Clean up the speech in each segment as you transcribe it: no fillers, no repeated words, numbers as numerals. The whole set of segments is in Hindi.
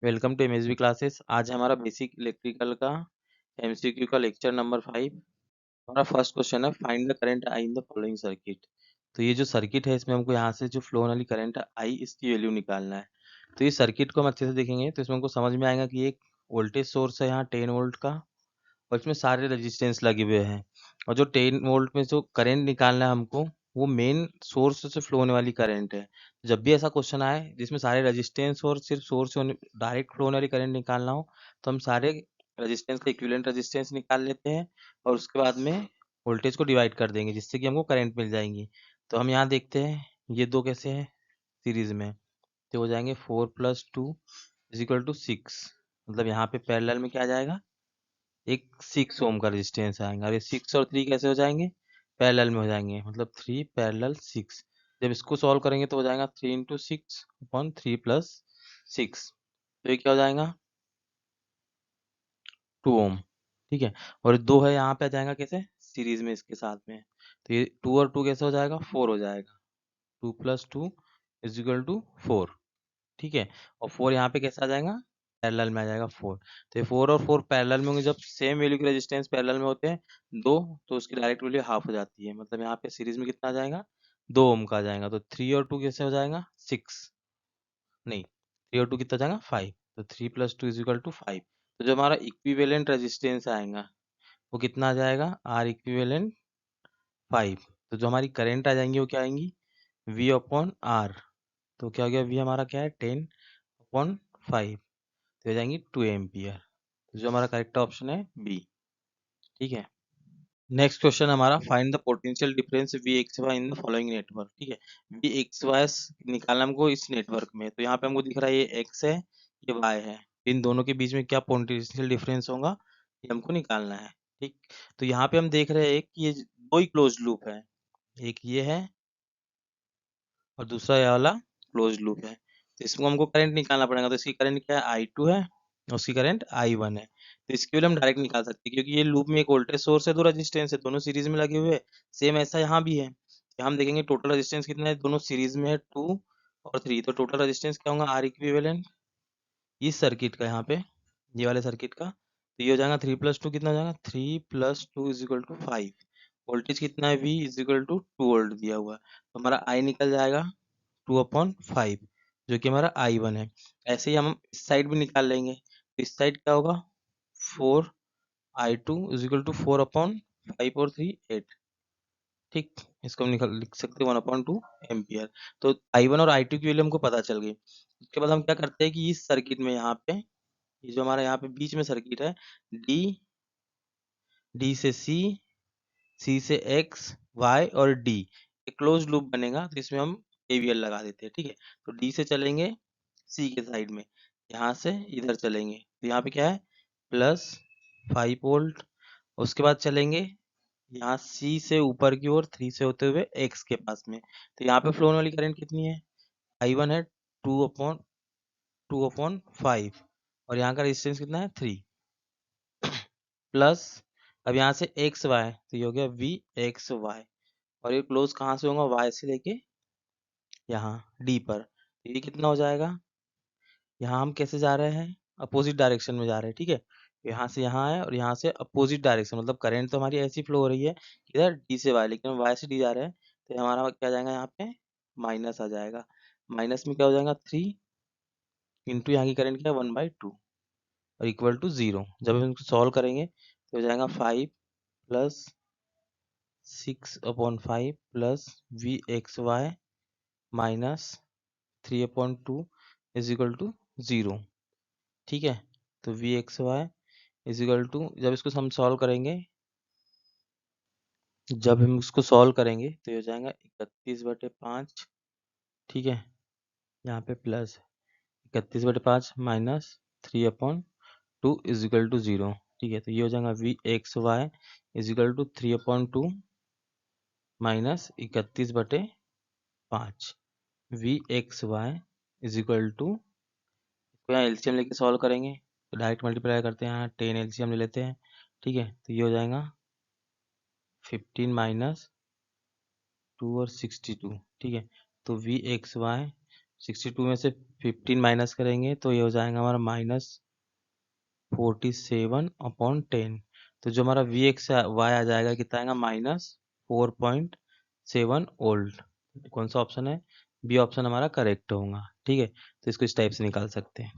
Welcome to MSB classes. आज हमारा बेसिक इलेक्ट्रिकल का एमसीक्यू का लेक्चर नंबर 5। हमारा फर्स्ट क्वेश्चन है, find the current I in the following circuit. तो ये जो सर्किट है इसमें हमको यहाँ से जो फ्लो वाली करंट आई इसकी वैल्यू निकालना है। तो ये सर्किट को हम अच्छे से देखेंगे तो इसमें हमको समझ में आएगा कि एक वोल्टेज सोर्स है यहाँ 10 वोल्ट का, और इसमें सारे रेजिस्टेंस लगे हुए हैं। और जो 10 वोल्ट में जो करंट निकालना है हमको, वो मेन सोर्स से फ्लो होने वाली करंट है। जब भी ऐसा क्वेश्चन आए जिसमें सारे रेजिस्टेंस और सिर्फ सोर्स से डायरेक्ट फ्लो होने वाली करंट निकालना हो, तो हम सारे रेजिस्टेंस का इक्विवेलेंट रेजिस्टेंस निकाल लेते हैं और उसके बाद में वोल्टेज को डिवाइड कर देंगे जिससे कि हमको करंट मिल जाएंगी। तो हम यहाँ देखते हैं ये दो कैसे हैं, सीरीज में। तो हो जाएंगे 4+2 = 6। मतलब यहाँ पे पैरेलल में क्या आ जाएगा, एक 6 ओम का रेजिस्टेंस आएगा। और ये 6 और 3 कैसे हो जाएंगे, पैरेलल में हो जाएंगे, मतलब 3 पैरेलल 6। जब इसको सॉल्व करेंगे तो हो जाएगा 3 × 6/3+6। तो ये क्या हो जाएगा, 2 ओम। ठीक है। और 2 है यहाँ पे आ जाएगा कैसे, सीरीज में इसके साथ में। तो ये 2 और 2 कैसे हो जाएगा, 4 हो जाएगा। 2+2 = 4। ठीक है। और 4 यहाँ पे कैसे आ जाएगा, पैरेलल में आ जाएगा 4। तो ये 4 और 4 पैरेलल में होंगे। जब सेम वैल्यू के रेजिस्टेंस पैरेलल में होते हैं दो, तो उसकी डायरेक्ट वैल्यू हाफ हो जाती है। मतलब यहाँ पे सीरीज में कितना आ जाएगा, 2 ओम का आ जाएगा। तो 3 और 2 कैसे हो जाएगा, 6। नहीं, 3 और 2 कितना जाएगा, 5। तो 3+2 = 5। तो जो हमारा इक्विवेलेंट रेजिस्टेंस आएगा वो कितना आ जाएगा, आर इक्विवेलेंट 5। तो जो हमारी करंट आ जाएंगी वो क्या आएंगी, V/R। तो क्या हो गया, V हमारा क्या है, 10/5। तो हो जाएंगी 2 एम्पियर। तो जो हमारा करेक्ट ऑप्शन है बी। ठीक है। नेक्स्ट क्वेश्चन हमारा, find the potential difference Vxy in the following network. ठीक है। Vxy निकालना हमको इस नेटवर्क में। तो यहाँ पे हमको दिख रहा है ये x है, ये y है। इन दोनों के बीच में क्या पोटेंशियल डिफरेंस होगा, ये हमको निकालना है। ठीक। तो यहाँ पे हम देख रहे हैं कि ये दो ही क्लोज लूप है, एक ये है और दूसरा ये वाला क्लोज लूप है। तो इसको हमको करंट निकालना पड़ेगा। तो इसकी करंट क्या है, I2 है और उसकी करंट I1 है। तो इसके लिए हम डायरेक्ट निकाल सकते हैं क्योंकि ये लूप में एक वोल्टेज सोर्स है, दो रेजिस्टेंस है, दोनों सीरीज में लगे हुए हैं। सेम ऐसा यहाँ भी है। यहाँ हम देखेंगे टोटल रेजिस्टेंस कितना है, दोनों सीरीज में है 2 और 3। तो टोटल रेजिस्टेंस क्या होगा, आर इक्विवेलेंट इस सर्किट का, यहाँ पे ये वाले सर्किट का। तो ये हो जाएगा 3+2 कितना हो जाएगा, 3+2 = 5। वोल्टेज कितना है, V = 2 वोल्ट दिया हुआ है। तो हमारा I निकल जाएगा 2/5, जो कि हमारा I1 है। ऐसे ही हम इस साइड भी निकाल लेंगे। तो इस साइड क्या होगा, 4I2 = 4/5 और 3 8। ठीक। इसको हम लिख सकते हैं 1/2 एम्पियर। तो I1 और I2 की वैल्यू हमको पता चल गई। उसके बाद हम क्या करते हैं कि इस सर्किट में यहाँ पे, ये जो हमारा यहाँ पे बीच में सर्किट है, D से C से X, Y और D, एक क्लोज लूप बनेगा। तो इसमें हम KVL लगा देते हैं। ठीक है। तो D से चलेंगे C के साइड में, यहाँ से इधर चलेंगे। तो यहाँ पे क्या है, +5 वोल्ट। उसके बाद चलेंगे यहाँ C से ऊपर की ओर 3 से होते हुए X के पास में। तो यहाँ पे फ्लो होने वाली करंट कितनी है, I1 है 2/5 और यहाँ का रेजिस्टेंस कितना है 3 प्लस। अब यहाँ से एक्स वाई, तो ये हो गया Vxy। और ये क्लोज कहाँ से होगा, y से लेके यहाँ D पर। तो ये कितना हो जाएगा, यहाँ हम कैसे जा रहे हैं, अपोजिट डायरेक्शन में जा रहे हैं। ठीक है। यहाँ से यहाँ है और यहाँ से अपोजिट डायरेक्शन, मतलब करंट तो हमारी ऐसी फ्लो हो रही है इधर D से Y, लेकिन हम Y से D जा रहे हैं। तो हमारा क्या आ जाएगा, यहाँ पे माइनस आ जाएगा। माइनस में क्या हो जाएगा, 3 इंटू यहाँ की करंट क्या है 1/2 और इक्वल टू 0। जब हम इसको सॉल्व करेंगे तो हो जाएगा 5 + 6/5 प्लस Vxy माइनस 3/2 = 0। ठीक है। तो Vxy जब इसको हम सॉल्व करेंगे, तो ये हो जाएगा 31/5। ठीक है। यहाँ पे प्लस 31/5 माइनस 3/2 = 0। ठीक है। तो ये हो जाएगा Vxy = 3/2 माइनस 31/5। Vxy = को यहाँ एलसीएम लेके सॉल्व करेंगे तो डायरेक्ट मल्टीप्लाई करते हैं, यहाँ 10 एलसीएम ले लेते हैं। ठीक है। तो ये हो जाएगा 15 - 2 और 62। ठीक है। तो Vxy 62 में से 15 माइनस करेंगे तो ये हो जाएगा हमारा -47/10। तो जो हमारा वी एक्स वाई आ जाएगा कितना आएगा -4.7 वोल्ट। कौन सा ऑप्शन है? बी ऑप्शन हमारा करेक्ट होगा। ठीक है, तो इसको इस टाइप से निकाल सकते हैं।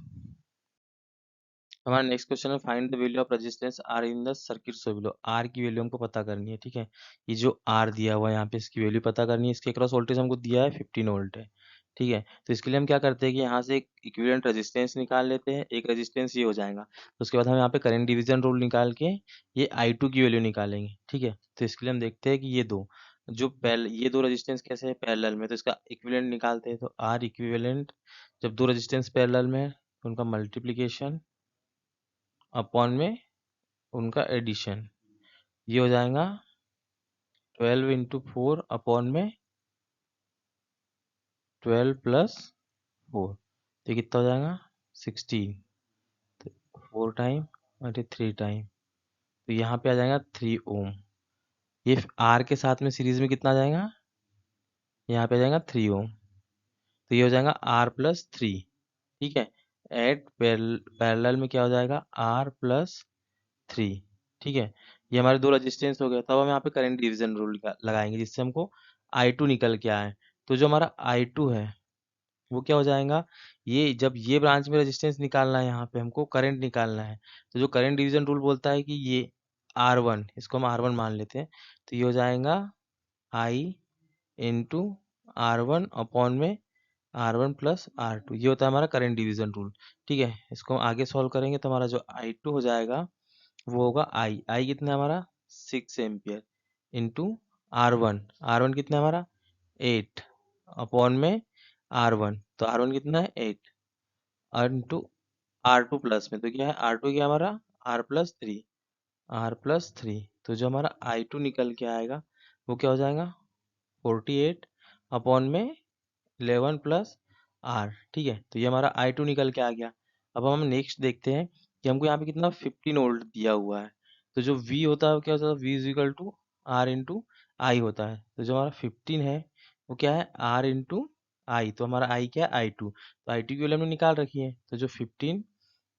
हमारा नेक्स्ट क्वेश्चन है find the value of resistance R in the circuit show below. R की वैल्यू हमको पता करनी है। ठीक है, ये जो आर दिया हुआ है यहाँ पे इसकी वैल्यू पता करनी है। इसके अक्रॉस वोल्टेज हमको दिया है 15 वोल्ट है। ठीक है, तो इसके लिए हम क्या करते हैं कि यहाँ से एक इक्विवेलेंट रेजिस्टेंस निकाल लेते हैं। एक रेजिस्टेंस ये हो जाएगा, तो उसके बाद हम यहाँ पे करंट डिवीजन रूल निकाल के ये I2 की वैल्यू निकालेंगे। ठीक है, तो इसके लिए हम देखते हैं कि ये दो रेजिस्टेंस कैसे है पैरेलल में, तो इसका इक्विवेलेंट निकालते हैं। तो आर इक्विवेलेंट, जब दो रेजिस्टेंस पैरेलल में है तो उनका मल्टीप्लीकेशन अपॉन में उनका एडिशन, ये हो जाएगा 12 × 4 अपॉन में 12 + 4, तो ये कितना हो जाएगा 16। तो 4 टाइम और 3 टाइम, तो यहाँ पे आ जाएगा 3 ओम। ये आर के साथ में सीरीज में कितना आ जाएगा, यहाँ पे आ जाएगा 3 ओम। तो ये हो जाएगा R+3। ठीक है, एट पैरेलल में क्या हो जाएगा R+3। ठीक है, ये हमारे दो रेजिस्टेंस हो गए। तब हम यहाँ पे करंट डिवीजन रूल लगाएंगे जिससे हमको I2 निकल के आए। तो जो हमारा I2 है वो क्या हो जाएगा, ये जब ये ब्रांच में रेजिस्टेंस निकालना है, यहाँ पे हमको करंट निकालना है। तो जो करंट डिवीजन रूल बोलता है कि ये R1, इसको हम R1 मान लेते हैं, तो ये हो जाएगा I × R1 अपॉन में R1 + R2, ये होता है हमारा करंट डिवीजन रूल। ठीक है, इसको हम आगे सॉल्व करेंगे तो हमारा जो I2 हो जाएगा वो होगा I कितना है हमारा 6 एम्पियर इंटू R1 कितना है हमारा 8 अपॉन में R1, तो R1 कितना है 8 इंटू R2 प्लस में, तो क्या है R2 क्या हमारा R+3। तो जो हमारा I2 निकल के आएगा वो क्या हो जाएगा 48 अपॉन में 11 + R। ठीक है, तो ये हमारा I2 निकल के आ गया। अब हम नेक्स्ट देखते हैं कि हमको यहाँ पे कितना 15 वोल्ट दिया हुआ है। तो जो V होता है वो क्या होता है, V = R × I होता है। तो जो हमारा 15 है वो क्या है R × I, तो हमारा I क्या है I2, तो I2 की वैल्यू हमने निकाल रखी है। तो जो 15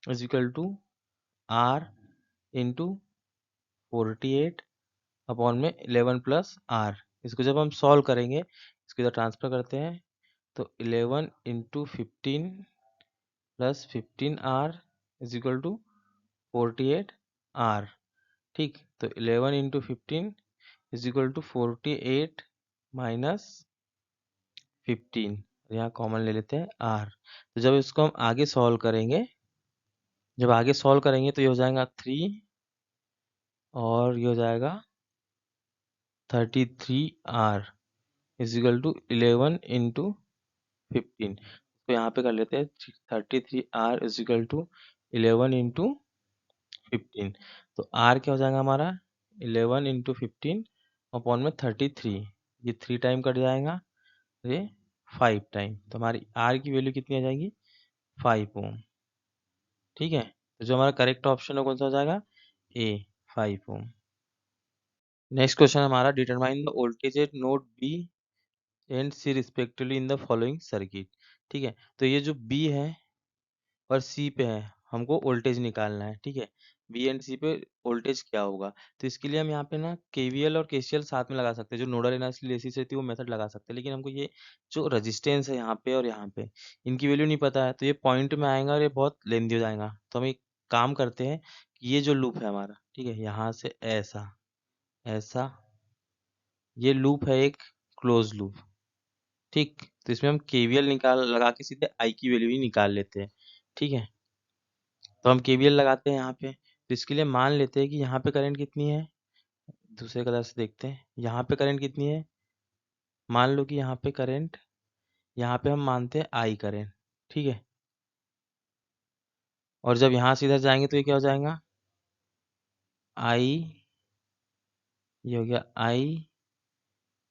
= R × 48 अपॉन में 11 + R। इसको जब हम सॉल्व करेंगे, इसको इधर ट्रांसफर करते हैं, तो 11 × 15 + 15R = 48R। ठीक, तो 11 × 15 = 48 - 15, यहाँ कॉमन ले लेते हैं R। तो जब इसको हम आगे सॉल्व करेंगे, तो ये हो जाएगा 3 और ये हो जाएगा 33R = 11 × 15। तो यहाँ पे कर लेते हैं 33R = 11 × 15। तो R क्या हो जाएगा हमारा 11 × 15 अपॉन में 33, ये 3 टाइम कट जाएगा, ये 5 टाइम, तो हमारी R की वैल्यू कितनी आ जाएगी 5 ओम। ठीक है, तो जो हमारा करेक्ट ऑप्शन है कौन सा हो जाएगा ए 5 ओम। नेक्स्ट क्वेश्चन हमारा determine the voltage at node B and C respectively in the following circuit. ठीक है, तो ये जो बी है और सी पे है हमको वोल्टेज निकालना है। ठीक है, बी एंड सी पे वोल्टेज क्या होगा, तो इसके लिए हम यहाँ पे ना केवीएल और केसीएल साथ में लगा सकते हैं। जो नोडल एनालिसिस रहती है वो मेथड लगा सकते हैं, लेकिन हमको ये जो रेजिस्टेंस है यहाँ पे और यहाँ पे इनकी वैल्यू नहीं पता है, तो ये पॉइंट में आएगा और ये बहुत लेंदी हो जाएगा। तो हम एक काम करते हैं कि ये जो लूप है हमारा, ठीक है, यहाँ से ऐसा ऐसा, ये लूप है एक क्लोज लूप। ठीक, तो इसमें हम केवीएल निकाल लगा के सीधे आई की वैल्यू ही निकाल लेते हैं। ठीक है, तो हम केवीएल लगाते हैं यहाँ पे। तो इसके लिए मान लेते हैं कि यहाँ पे करंट कितनी है, दूसरे कलर से देखते हैं यहाँ पे करंट कितनी है। मान लो कि यहाँ पे करंट, यहाँ पे हम मानते हैं आई करंट। ठीक है, और जब यहाँ से इधर जाएंगे तो ये क्या हो जाएगा आई, ये हो गया आई,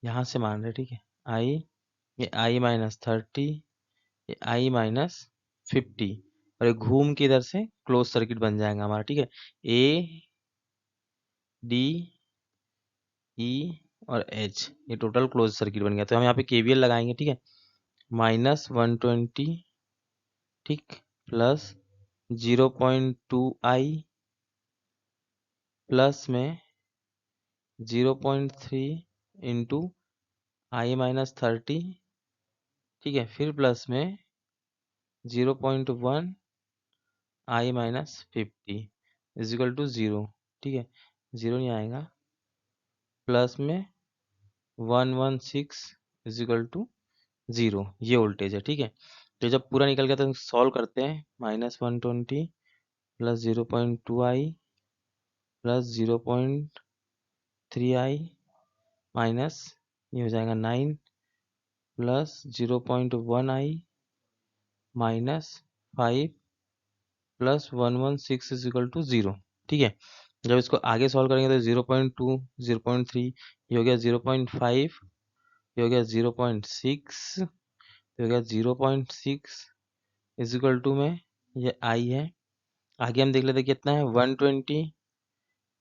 यहाँ से मान रहे। ठीक है, आई, ये आई -30, ये आई -50, और ये घूम के इधर से क्लोज सर्किट बन जाएगा हमारा। ठीक है, ए डी ई और एच, ये टोटल क्लोज सर्किट बन गया। तो हम यहाँ पे केवीएल लगाएंगे। ठीक है, -120, ठीक, प्लस 0.2i प्लस में 0.3 इंटू i-30, ठीक है, फिर प्लस में 0.1 i-50 इजिकल टू 0, ठीक है, 0 नहीं आएगा, प्लस में 116 इजिकल टू 0, ये वोल्टेज है, ठीक है। तो जब पूरा निकल गया तो सॉल्व करते हैं, -120 plus 0.2i plus 0.3i minus, ये हो जाएगा 9 plus 0.1i minus 5 plus 116 is equal to 0, ठीक है। जब इसको आगे सॉल्व करेंगे तो 0.2 0.3 ये हो गया 0.5, ये हो गया 0.6, ये हो गया 0.6 इज इक्वल टू में ये आई है। आगे हम देख लेते कितना है, 120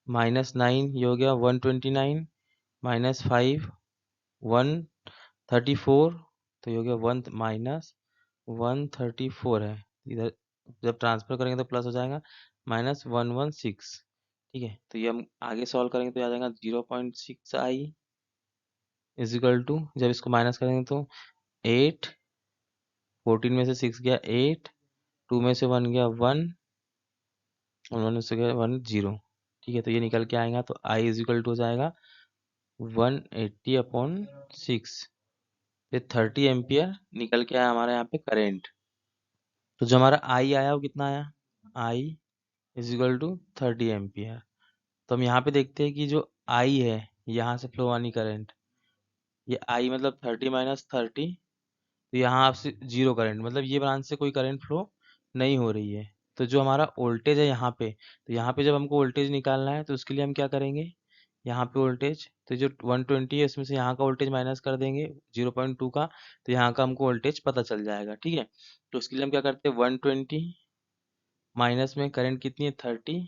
माइनस 9 ये हो गया 129 माइनस 5 134, तो ये हो गया 1 माइनस 134 है, इधर जब ट्रांसफर करेंगे तो प्लस हो जाएगा -116, ठीक है। तो ये हम आगे सॉल्व करेंगे तो आ जाएगा 0.6i इज इक्वल टू, जब इसको माइनस करेंगे तो 8, 14 में से 6 गया 8, 2 में से 1 गया 1 और 1 में से गया 1 0, ठीक है। तो ये निकल के आएगा तो i इज इक्वल टू हो जाएगा 180/6, ये 30 एम्पियर निकल के आया हमारे यहाँ पे करेंट। तो जो हमारा आई आया वो कितना आया, I is equal to 30 ampere. तो हम यहाँ पे देखते हैं कि जो आई है यहाँ से फ्लो आनी करंट, ये आई मतलब 30 माइनस 30, तो यहाँ आपसे 0 करंट, मतलब ये ब्रांच से कोई करंट फ्लो नहीं हो रही है। तो जो हमारा वोल्टेज है यहाँ पे, तो यहाँ पे जब हमको वोल्टेज निकालना है तो उसके लिए हम क्या करेंगे, यहाँ पे वोल्टेज, तो जो 120 है इसमें से यहाँ का वोल्टेज माइनस कर देंगे 0.2 का, तो यहाँ का हमको वोल्टेज पता चल जाएगा, ठीक है। तो उसके लिए हम क्या करते हैं, 120 माइनस में करंट कितनी है 30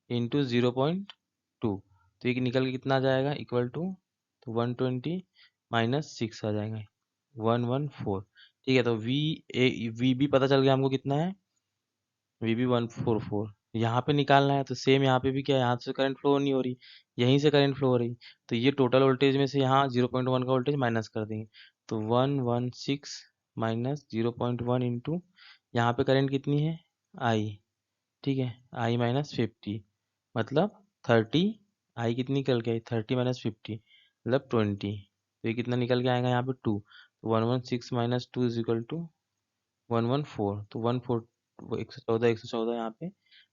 इंटू 0.2, तो ये निकल के कितना आ जाएगा इक्वल टू, तो 120 माइनस 6 आ जाएगा 114, ठीक है। तो वी बी पता चल गया हमको कितना है, वी बी 144। यहाँ पे निकालना है तो सेम यहाँ पे भी क्या है, यहाँ से करंट फ्लो नहीं हो रही, यहीं से करंट फ्लो हो रही, तो ये टोटल वोल्टेज में से यहाँ 0.1 का वोल्टेज माइनस कर देंगे, तो 116 माइनस 0.1 इंटू यहाँ पे करंट कितनी है आई, ठीक है, आई माइनस 50 मतलब 30, आई कितनी निकल गई 30 माइनस 50 मतलब 20, तो ये कितना निकल के आएगा यहाँ पे 2, तो 116 माइनस 2 इज इक्वल टू 114, तो 114 यहाँ पे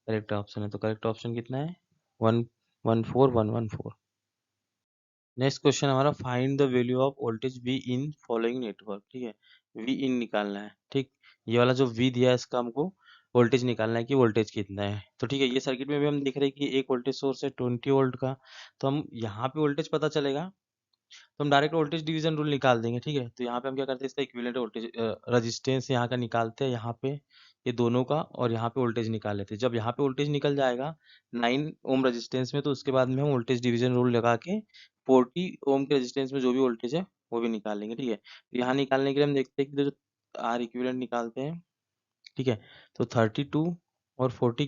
करेक्ट ऑप्शन है। तो करेक्ट ऑप्शन कितना है 114114। नेक्स्ट क्वेश्चन हमारा, find the value of voltage V in following network, ठीक है, वी इन निकालना है, ठीक। ये वाला जो वी दिया है इसका हमको वोल्टेज निकालना है कि वोल्टेज कितना है। तो ठीक है, ये सर्किट में भी हम देख रहे हैं कि एक वोल्टेज सोर्स है 20 वोल्ट का, तो हम यहाँ पे वोल्टेज पता चलेगा तो हम डायरेक्ट वोल्टेज डिवीजन रूल निकाल देंगे, ठीक है। तो यहाँ पे हम क्या करते हैं, इसका इक्विवेलेंट वोल्टेज रेजिस्टेंस यहाँ का निकालते हैं, यहाँ पे ये दोनों का, और यहाँ पे वोल्टेज निकाल लेते हैं। जब यहाँ पे वोल्टेज निकल जाएगा 9 ओम रेजिस्टेंस में, तो उसके बाद में हम वोल्टेज डिवीजन रूल लगा के 40 ओम के रेजिस्टेंस में जो भी वोल्टेज है वो भी निकाल लेंगे, ठीक है। तो यहाँ निकालने के लिए हम देखते हैं कि जो आर इक्विवेलेंट निकालते हैं, ठीक है। तो 32 और 40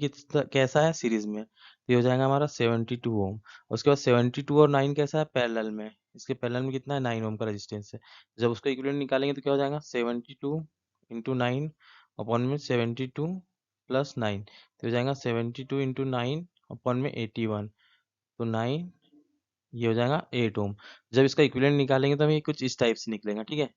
कैसा है सीरीज में, तो ये हो जाएगा हमारा 72 ओम। उसके बाद 72 और 9 कैसा है पैरेलल में, इसके पैरेलल में कितना है 9 ओम का रेजिस्टेंस है। जब उसका इक्विवेलेंट निकालेंगे तो क्या हो जाएगा 72 इंटू 9 अपॉन में 72 प्लस 9, तो हो जाएगा 72 इंटू 9 अपॉन में 81, तो 9 ये हो जाएगा 8 ओम। जब इसका इक्विवेलेंट निकालेंगे तो हमें कुछ इस टाइप से निकलेगा, ठीक है,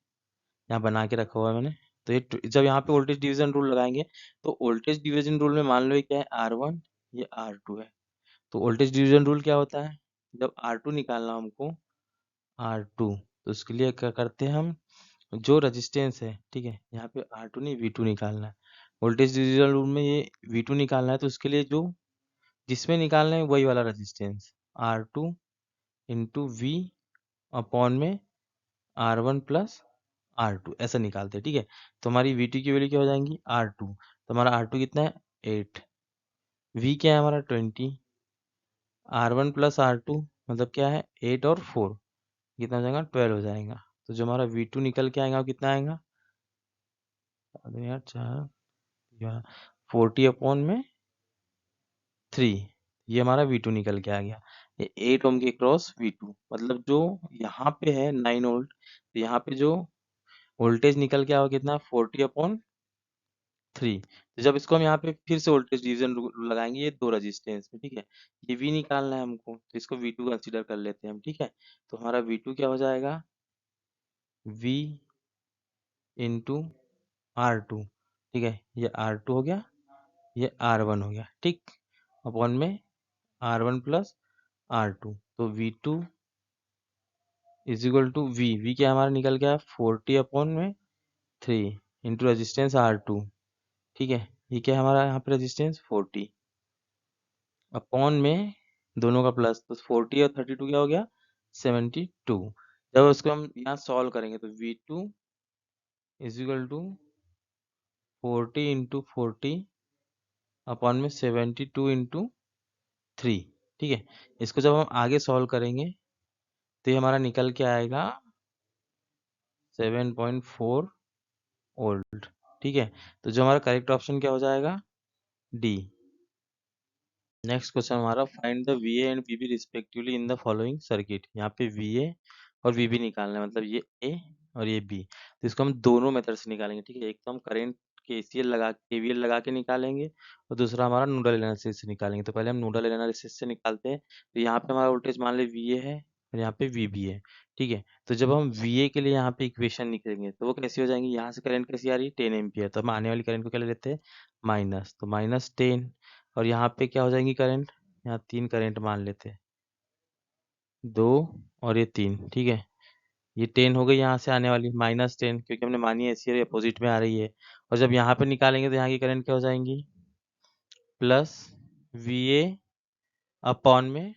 यहाँ बना के रखा हुआ है मैंने। तो ये जब यहाँ पे वोल्टेज डिवीजन रूल लगाएंगे तो वोल्टेज डिवीजन रूल में मान लो ये क्या है R1, ये R2 है। तो वोल्टेज डिवीजन रूल क्या होता है, जब R2 निकालना हमको, R2, तो उसके लिए क्या करते हैं हम, जो रेजिस्टेंस है, ठीक है, यहाँ पे R2 नहीं V2 निकालना है। वोल्टेज डिवीजन रूल में ये V2 निकालना है, तो उसके लिए जो जिसमें निकालना है वही वाला resistance R2 into V upon में R1 प्लस R2 ऐसा निकालते हैं, ठीक है। तो हमारी V2 की वैल्यू क्या हो जाएंगी R2, तो हमारा R2 कितना है 8, V क्या है हमारा 20, R1 प्लस R2 मतलब क्या है 8 और 4 कितना हो जाएगा 12 हो जाएगा। तो जो हमारा V2 निकल के आएगा वो कितना आएगा यार 4 40 अपॉन में 3, ये हमारा V2 निकल के आ गया। ये 8 ओम के क्रॉस V2, मतलब जो यहाँ पे है 9 वोल्ट, तो यहाँ पे जो वोल्टेज निकल के आएगा कितना 40 अपॉन 3। तो जब इसको हम यहाँ पे फिर से वोल्टेज डिवीजन लगाएंगे ये दो रेजिस्टेंस में, ठीक है, ये V निकालना है हमको, तो इसको V2 कंसीडर कर लेते हैं हम, ठीक है। तो हमारा V2 क्या हो जाएगा V इंटू R2, ठीक है, ये R2 हो गया, ये R1 हो गया, ठीक, अपॉन में R1 प्लस R2, तो V2 is equal to V क्या हमारा निकल गया 40 अपॉन में 3 इंटू रेजिस्टेंस R2, ठीक है, ये क्या है हमारा यहाँ पे रेजिस्टेंस 40 अपॉन में दोनों का प्लस, तो 40 और 32 क्या हो गया 72। जब उसको हम यहाँ सॉल्व करेंगे तो V2 is equal to 40 into 40 upon में 72 इंटू 3, ठीक है। इसको जब हम आगे सॉल्व करेंगे तो ये हमारा निकल के आएगा 7.4 वोल्ट, ठीक है। तो जो हमारा करेक्ट ऑप्शन क्या हो जाएगा डी। नेक्स्ट क्वेश्चन हमारा find the VA and VB respectively in the following circuit. यहाँ पे VA और VB निकालना है, मतलब ये A और ये B। तो इसको हम दोनों मेथड से निकालेंगे, ठीक है। एक तो हम करंट KVL लगा के निकालेंगे, और दूसरा हमारा नोडल एनालिसिस से निकालेंगे। तो पहले हम नोडल एनालिसिस से निकालते हैं। तो यहाँ पे हमारा वोल्टेज मान ली VA है और यहाँ पे VB है, ठीक है। तो जब हम VA के लिए यहाँ पे इक्वेशन लिखेंगे तो वो कैसी हो जाएंगी, यहाँ से करंट कैसी आ रही है 10 एम्पियर, तो हम आने वाली करंट को क्या ले लेते हैं माइनस, तो -10। और यहाँ पे क्या हो जाएंगी करंट, यहाँ 3 करंट मान लेते हैं, 2 और ये 3, ठीक है। ये 10 हो गई यहाँ से आने वाली -10, क्योंकि हमने मानी है ऐसी अपोजिट में आ रही है। और जब यहाँ पे निकालेंगे तो यहाँ की करंट क्या हो जाएंगी प्लस VA अपॉन में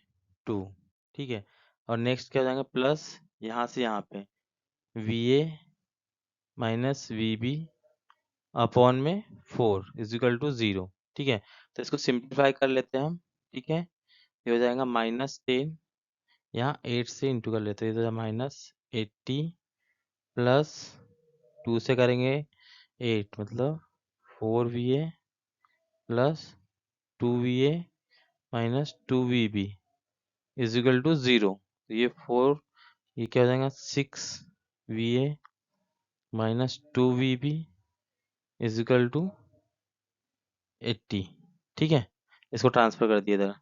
2, ठीक है। और नेक्स्ट क्या हो जाएगा प्लस यहाँ से यहाँ पे VA माइनस VB अपॉन में 4 इज इक्वल टू 0, ठीक है। तो इसको सिंप्लीफाई कर लेते हैं हम, ठीक है। ये हो जाएगा -10, यहाँ 8 से इंटू कर लेते हैं, तो -80 प्लस 2 से करेंगे 8, मतलब 4VA plus 2VA minus 2VB is equal to 0। तो ये 4, ये क्या हो जाएगा 6VA minus 2VB is equal to 80, ठीक है। इसको ट्रांसफर कर दिया इधर,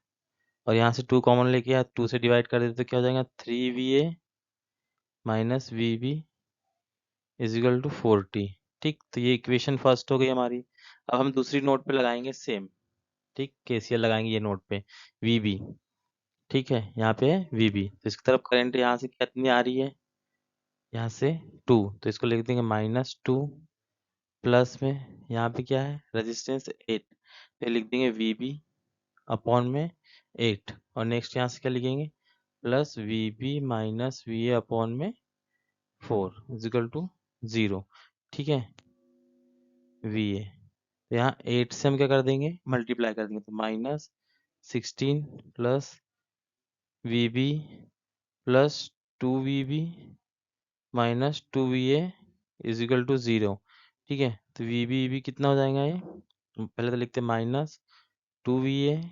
और यहाँ से 2 कॉमन लेके 2 से डिवाइड कर देते तो क्या हो जाएगा 3VA minus VB is equal to 40, ठीक। तो ये इक्वेशन फर्स्ट हो गई हमारी। अब हम दूसरी नोट पे लगाएंगे सेम, ठीक, KCL लगाएंगे ये नोट पे VB, ठीक है। यहाँ पे है VB, तो इसकी तरफ करंट यहाँ से कितनी आ रही है, यहाँ से 2, तो इसको लिख देंगे -2 प्लस में यहाँ पे क्या है रेजिस्टेंस 8, तो लिख देंगे VB अपॉन में 8, और नेक्स्ट यहाँ से क्या लिखेंगे plus VB minus VA upon में 4 इज इक्वल टू 0, ठीक है। VA, तो यहाँ 8 से हम क्या कर देंगे मल्टीप्लाई कर देंगे, तो -16 plus VB plus 2VB minus 2VA is equal to 0, ठीक है। तो VB कितना हो जाएगा ये, पहले तो लिखते हैं -2VA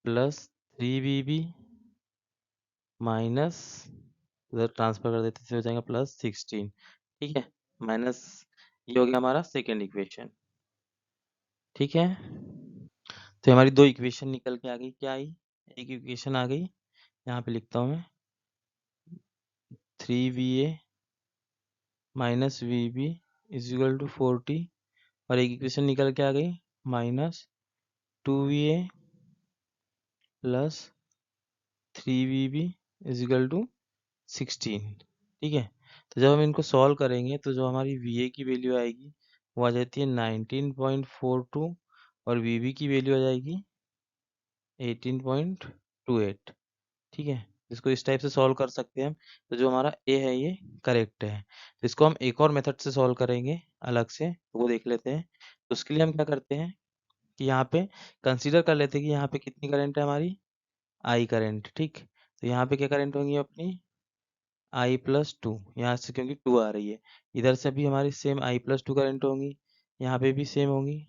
प्लस 3VB माइनस, उधर ट्रांसफर कर देते से हो जाएगा +16, ठीक है, माइनस, ये हो गया हमारा सेकेंड इक्वेशन, ठीक है। तो हमारी दो इक्वेशन निकल के आ गई, क्या आई, एक इक्वेशन आ गई, यहाँ पे लिखता हूँ मैं 3VA minus VB is equal to 40, और एक इक्वेशन निकल के आ गई -2VA plus 3VB is equal to 16, ठीक है। तो जब हम इनको सॉल्व करेंगे तो जो हमारी VA की वैल्यू आएगी वो आ जाती है 19.42, और VB की वैल्यू आ जाएगी 18.28, ठीक है। इसको इस टाइप से सॉल्व कर सकते हैं हम। तो जो हमारा A है ये करेक्ट है। तो इसको हम एक और मेथड से सॉल्व करेंगे अलग से, तो वो देख लेते हैं। तो उसके लिए हम क्या करते हैं कि यहाँ पे कंसीडर कर लेते हैं कि यहाँ पे कितनी करंट है हमारी I करंट, ठीक। तो यहाँ पे क्या करंट होंगी अपनी आई प्लस टू, यहाँ से क्योंकि टू आ रही है, इधर से भी हमारी सेम आई प्लस टू करंट होंगी, यहाँ पे भी सेम होंगी,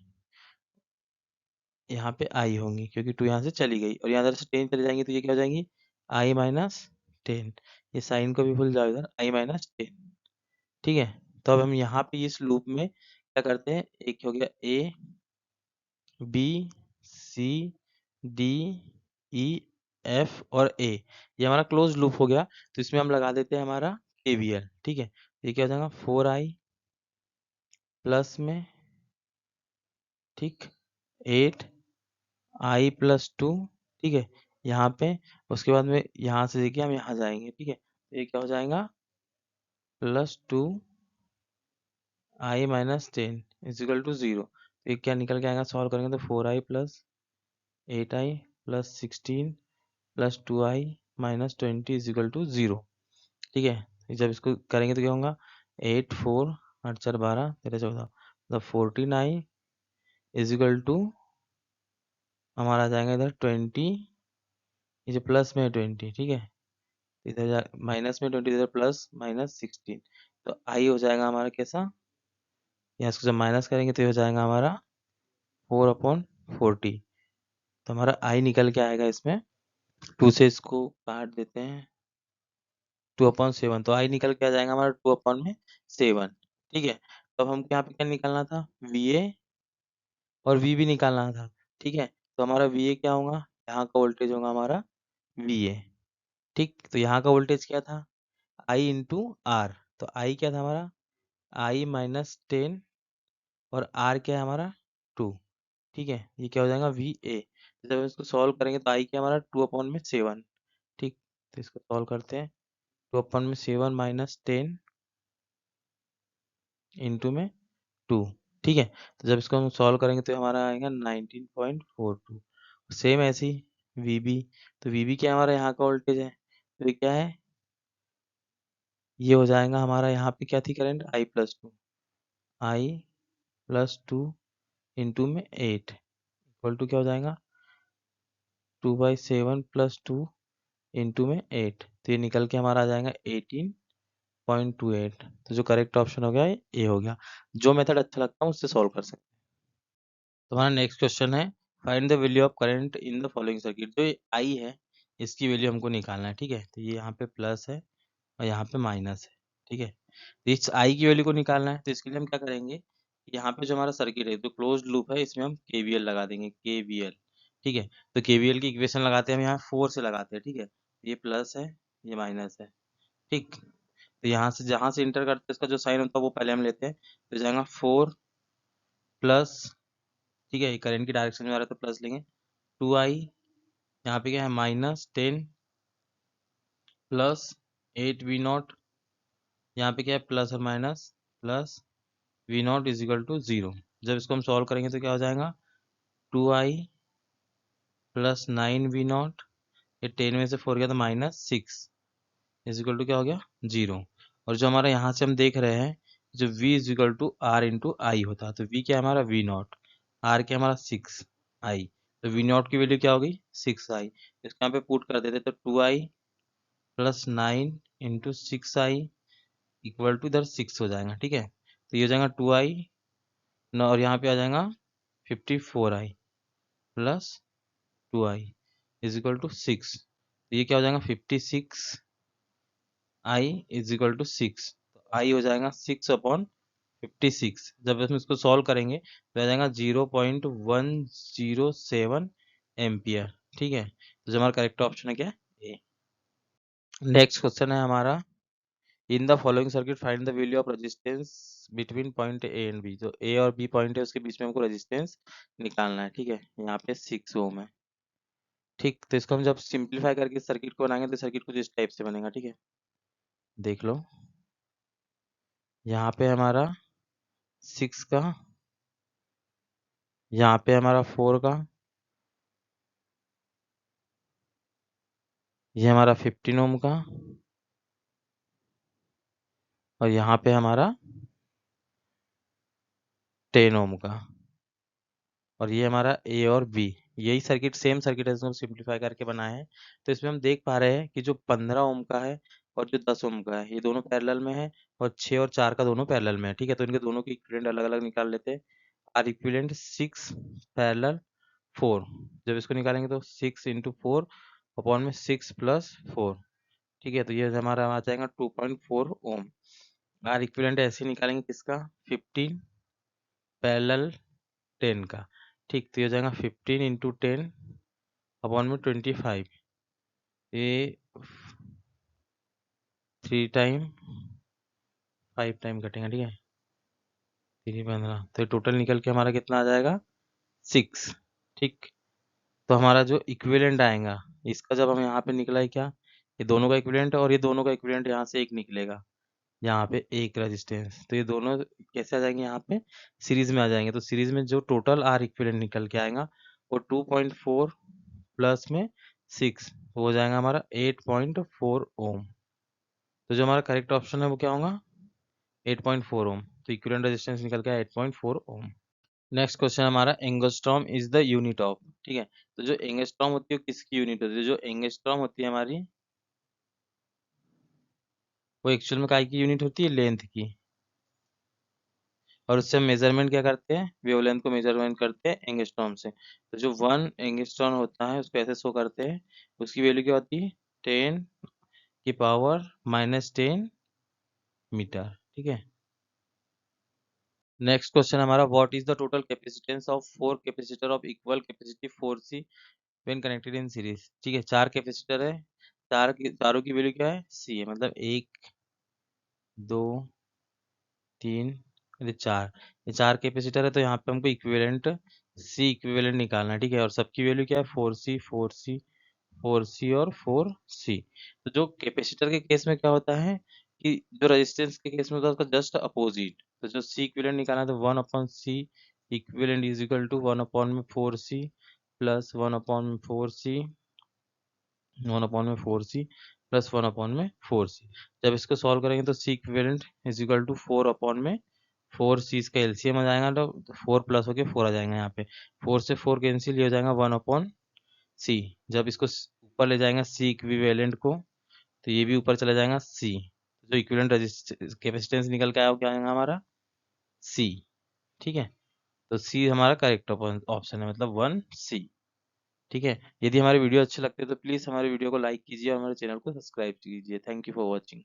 यहाँ पे आई होंगी क्योंकि टू यहाँ से चली गई, और यहाँ इधर से 10 चले जाएंगी तो ये क्या हो जाएंगी, आई माइनस 10। ये साइन को भी भूल जाओ, इधर आई माइनस 10। ठीक है, तो अब हम यहाँ पे इस लूप में क्या करते हैं, एक हो गया A B C D E F और ए, ये हमारा क्लोज लूप हो गया। तो इसमें हम लगा देते हैं हमारा केवीएल। ठीक है, ये क्या हो जाएगा 4i प्लस में, ठीक, 8i प्लस टू। ठीक है, यहाँ पे उसके बाद में यहाँ से देखिए हम यहाँ जाएंगे। ठीक है, तो ये क्या हो जाएगा plus two I minus 10 is equal to 0। तो ये क्या निकल के आएगा, सॉल्व करेंगे तो 4i plus 8i plus 16 plus 2i minus 20 is equal to 0। ठीक है, जब इसको करेंगे तो क्या होगा, 8 4 8 4 12 13 14, मतलब 14i इजिकल टू हमारा आ जाएगा इधर 20, ये जो प्लस में है 20। ठीक है, इधर माइनस में 20, इधर प्लस माइनस 16, तो आई हो जाएगा हमारा कैसा, यहाँ इसको जब माइनस करेंगे तो ये हो जाएगा हमारा 4/40। तो हमारा आई निकल के आएगा इसमें, 2 से इसको काट देते हैं, 2/7, तो आई निकल के आ जाएगा हमारा 2/7। ठीक है, तो अब हमको यहाँ पे क्या निकालना था, वी ए और वी भी निकालना था। ठीक है, तो हमारा वी ए क्या होगा, यहाँ का वोल्टेज होगा हमारा वी ए। ठीक, तो यहाँ का वोल्टेज क्या था, आई इंटू आर। तो आई क्या था हमारा, आई माइनस 10, और आर क्या है हमारा 2। ठीक है, ये क्या हो जाएगा वी ए। जब हम इसको सॉल्व करेंगे तो आई क्या हमारा 2/7। ठीक, तो इसको सॉल्व करते हैं, 2/7 माइनस 10 इंटू में 2। ठीक है, तो जब इसको हम सॉल्व करेंगे तो हमारा आएगा 19.42। सेम ऐसी वीबी, तो वीबी क्या हमारा यहाँ का वोल्टेज है, तो ये क्या है, ये हो जाएगा हमारा, यहाँ पे क्या थी करंट, आई प्लस टू, आई प्लस टू इंटू में 8 इक्वल टू क्या हो जाएगा 2/7 प्लस टू इंटू में 8, तो ये निकल के हमारा आ जाएगा 18.28। तो जो करेक्ट ऑप्शन हो गया ये हो गया। जो मेथड अच्छा लगता है उससे सॉल्व कर सकते हैं। तो हमारा नेक्स्ट क्वेश्चन है, find the value of current in the following circuit. जो ये आई है इसकी वैल्यू हमको निकालना है। ठीक है, तो ये यहाँ पे प्लस है और यहाँ पे माइनस है। ठीक है, तो इस आई की वैल्यू को निकालना है, तो इसके लिए हम क्या करेंगे, यहाँ पे जो हमारा सर्किट है, जो क्लोज लूप है, इसमें हम केवीएल लगा देंगे, केवीएल। ठीक है, तो केवीएल की इक्वेशन लगाते हैं हम यहाँ 4 से लगाते हैं। ठीक है, ये प्लस है, ये माइनस है। ठीक, तो यहाँ से जहाँ से इंटर करते हैं इसका जो साइन होता है वो पहले हम लेते हैं, तो जाएगा 4 प्लस, ठीक है, ये करंट की डायरेक्शन में आ रहा है तो प्लस लेंगे, 2i, यहाँ पे क्या है माइनस 10 प्लस 8v0, यहाँ पे क्या है प्लस और minus, plus v0 is equal to 0। जब इसको हम सॉल्व करेंगे तो क्या हो जाएगा 2i प्लस 9v0, ये 10 में से 4 गया तो माइनस 6 इज इक्वल टू क्या हो गया 0। और जो हमारा यहाँ से हम देख रहे हैं, जो v is equal to R into I होता है, तो v क्या है हमारा v0, आर क्या हमारा 6i, तो v0 की वैल्यू क्या होगी 6i। इसको यहाँ पे पुट कर देते तो 2i plus 9 into 6i equal to इधर 6 हो जाएगा। ठीक है, तो ये हो जाएगा 2i और यहाँ पे आ जाएगा 54i plus 2i is equal to 6। तो ये क्या हो जाएगा 56i इज इक्वल टू 6। तो आई हो जाएगा 6/56। जब हम इसको सॉल्व करेंगे तो आ जाएगा 0.107 एम्पियर। ठीक है, तो जो हमारा करेक्ट ऑप्शन है क्या ए। नेक्स्ट क्वेश्चन है हमारा, in the following circuit find the value of resistance between point A and B. जो ए और बी पॉइंट है उसके बीच में हमको रेजिस्टेंस निकालना है। ठीक है, यहाँ पे 6 ओम है। ठीक, तो इसको हम जब सिंप्लीफाई करके सर्किट को बनाएंगे तो सर्किट कुछ इस टाइप से बनेगा। ठीक है, देख लो, यहाँ पे हमारा 6 का, यहाँ पे हमारा 4 का, ये हमारा 15 ओम का, और यहाँ पे हमारा 10 ओम का, और ये हमारा ए और बी। यही सर्किट सेम सर्किट है जिसको हम सिंप्लीफाई करके बनाए हैं। तो इसमें हम देख पा रहे हैं कि जो 15 ओम का है और जो 10 ओम का है, ये दोनों पैरेलल में है, और 6 और 4 का दोनों पैरेलल में है। ठीक है, तो इनके दोनों के इक्विवेलेंट अलग अलग निकाल लेते हैं। R equivalent 6 parallel 4। जब इसको निकालेंगे तो 6 इंटू 4 अपॉन में 6 प्लस 4। ठीक है, तो ये हमारा आ जाएगा 2.4 ओम। आर इक्विवेलेंट ऐसे ही निकालेंगे किसका, 15 पैरेलल 10 का। ठीक, तो ये हो जाएगा 15 इंटू 10 अपॉन में 25। ये 3 टाइम 5 टाइम कटेंगे। ठीक है, 3 15, तो टोटल निकल के हमारा कितना आ जाएगा, 6। ठीक, तो हमारा जो इक्विवेलेंट आएगा इसका, जब हम यहाँ पे निकला है क्या, ये दोनों का इक्विवेलेंट और ये दोनों का इक्विवेलेंट यहाँ से एक निकलेगा, यहाँ पे एक रेजिस्टेंस, तो ये दोनों कैसे आ जाएंगे, यहाँ पे सीरीज में आ जाएंगे। तो सीरीज में जो टोटल आर इक्विवेलेंट निकल के आएगा वो 2.4 प्लस में 6 हो जाएगा हमारा 8.4 ओम। तो जो हमारा करेक्ट ऑप्शन है वो क्या होगा, 8.4 ओम। तो इक्विवेलेंट रेजिस्टेंस निकल के 8.4 ओम। नेक्स्ट क्वेश्चन हमारा, angstrom is the unit of. ठीक है, तो जो एंगस्ट्रॉम होती है वो किसकी यूनिट होती है, जो एंगस्ट्रॉम होती है हमारी, वो एक्चुअल में काय की यूनिट होती है, लेंथ की। और उससे हम मेजरमेंट क्या करते हैं, वेवलेंथ को मेजरमेंट करते हैं एंगस्ट्रॉम से। तो जो 1 एंगस्ट्रॉम होता है उसको ऐसे शो करते हैं, उसकी वैल्यू क्या होती है, 10 की पावर -10 मीटर। ठीक है, नेक्स्ट क्वेश्चन हमारा, what is the total capacitance of 4 capacitor of equal capacity 4C when connected in series. ठीक है, 4 कैपेसिटर है, चारों की वैल्यू क्या है, C है, मतलब 1 2 3 ये 4, ये 4 कैपेसिटर है। तो यहाँ पे हमको इक्विवेलेंट C इक्विवेलेंट निकालना है। ठीक है, और सबकी वैल्यू क्या है, 4C 4C 4C और 4C। तो जो कैपेसिटर के केस में क्या होता है कि जो रेजिस्टेंस के केस में होता है उसका जस्ट अपोजिट। तो जो C इक्विवेलेंट निकालना है तो 1/C equivalent is equal to 1/4C plus 1/4C 1/4C plus 1/4C। जब इसको सॉल्व करेंगे तो C equivalent is equal to 4/4C, इसका एलसीएम आ जाएगा तो 4 प्लस होके 4 आ जाएगा यहाँ पे। 4 से 4 कैंसिल, ये हो जाएगा 1/C। जब इसको ऊपर ले जाएंगे C इक्विवेलेंट को, तो ये भी ऊपर चला जाएगा C। जो इक्विवेलेंट कैपेसिटेंस निकल के आया वो क्या आएगा हमारा, C। ठीक है, तो C हमारा करेक्ट ऑप्शन है, मतलब 1C। ठीक है, यदि हमारी वीडियो अच्छी लगती है तो प्लीज़ हमारे वीडियो को लाइक कीजिए और हमारे चैनल को सब्सक्राइब कीजिए। Thank you for watching.